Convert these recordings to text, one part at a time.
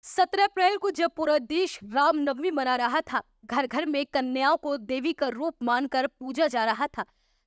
17 अप्रैल को जब पूरा देश रामनवमी मना रहा था, घर घर में कन्याओं को देवी का रूप मानकर पूजा जा रहा था,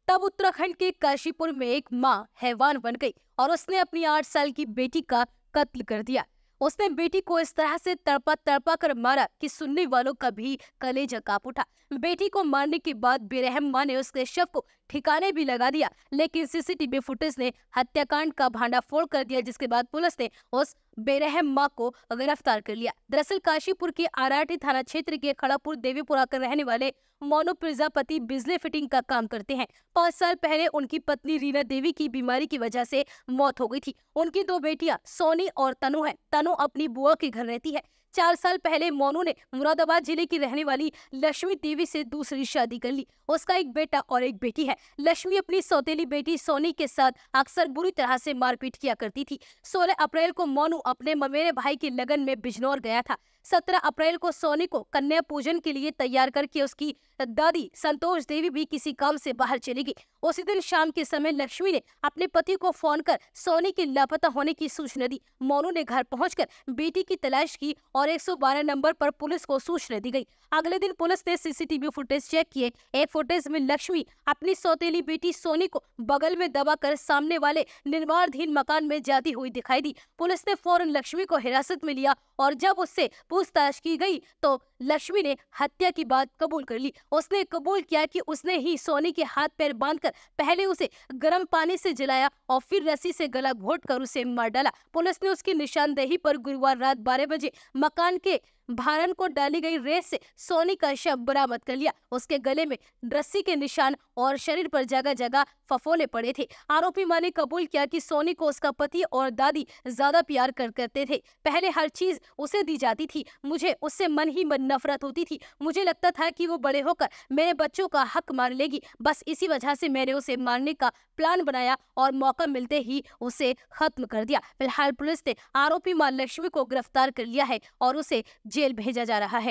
तब उत्तराखंड के काशीपुर में एक मां हैवान बन गई और उसने अपनी 8 साल की बेटी का कत्ल कर दिया। उसने बेटी को इस तरह से तड़पा तड़पा कर मारा कि सुनने वालों का भी कलेजा कांप उठा। बेटी को मारने के बाद बेरहम मां ने उसके शव को ठिकाने भी लगा दिया, लेकिन सीसीटीवी फुटेज ने हत्याकांड का भांडाफोड़ कर दिया, जिसके बाद पुलिस ने उस बेरहम मां को गिरफ्तार कर लिया। दरअसल काशीपुर के आराठी थाना क्षेत्र के खड़ापुर देवीपुरा के रहने वाले मोनू प्रजापति बिजली फिटिंग का काम करते हैं। 5 साल पहले उनकी पत्नी रीना देवी की बीमारी की वजह से मौत हो गई थी। उनकी 2 बेटियां सोनी और तनु है। तनु अपनी बुआ के घर रहती है। 4 साल पहले मोनू ने मुरादाबाद जिले की रहने वाली लक्ष्मी देवी से दूसरी शादी कर ली। उसका एक बेटा और एक बेटी है। लक्ष्मी अपनी सौतेली बेटी सोनी के साथ अक्सर बुरी तरह से मारपीट किया करती थी। 16 अप्रैल को मोनू अपने ममेरे भाई के लगन में बिजनौर गया था। 17 अप्रैल को सोनी को कन्या पूजन के लिए तैयार करके उसकी दादी संतोष देवी भी किसी काम से बाहर चली गई। उसी दिन शाम के समय लक्ष्मी ने अपने पति को फोन कर सोनी के लापता होने की सूचना दी। मोनू ने घर पहुंचकर बेटी की तलाश की और 112 नंबर पर पुलिस को सूचना दी गई। अगले दिन पुलिस ने सीसीटीवी फुटेज चेक किए। एक फुटेज में लक्ष्मी अपनी सौतेली बेटी सोनी को बगल में दबाकर सामने वाले निर्माणाधीन मकान में जाती हुई दिखाई दी। पुलिस ने फौरन लक्ष्मी को हिरासत में लिया और जब उससे पूछताछ की गई तो लक्ष्मी ने हत्या की बात कबूल कर ली। उसने कबूल किया कि उसने ही सोनी के हाथ पैर बांधकर पहले उसे गर्म पानी से जलाया और फिर रस्सी से गला घोंटकर उसे मार डाला। पुलिस ने उसकी निशानदेही पर गुरुवार रात 12 बजे मकान के भारण को डाली गई रेत से सोनी का शव बरामद कर लिया। उसके गले में रस्सी के निशान और शरीर पर जगह जगह फफोले पड़े थे। आरोपी मां ने कबूल किया कि सोनी को उसका पति और दादी ज्यादा प्यार करते थे। पहले हर चीज उसे दी जाती थी। मुझे उससे मन ही मन नफरत होती थी। मुझे लगता था कि वो बड़े होकर मेरे बच्चों का हक मार लेगी। बस इसी वजह से मैंने उसे मारने का प्लान बनाया और मौका मिलते ही उसे खत्म कर दिया। फिलहाल पुलिस ने आरोपी मां लक्ष्मी को गिरफ्तार कर लिया है और उसे जेल भेजा जा रहा है।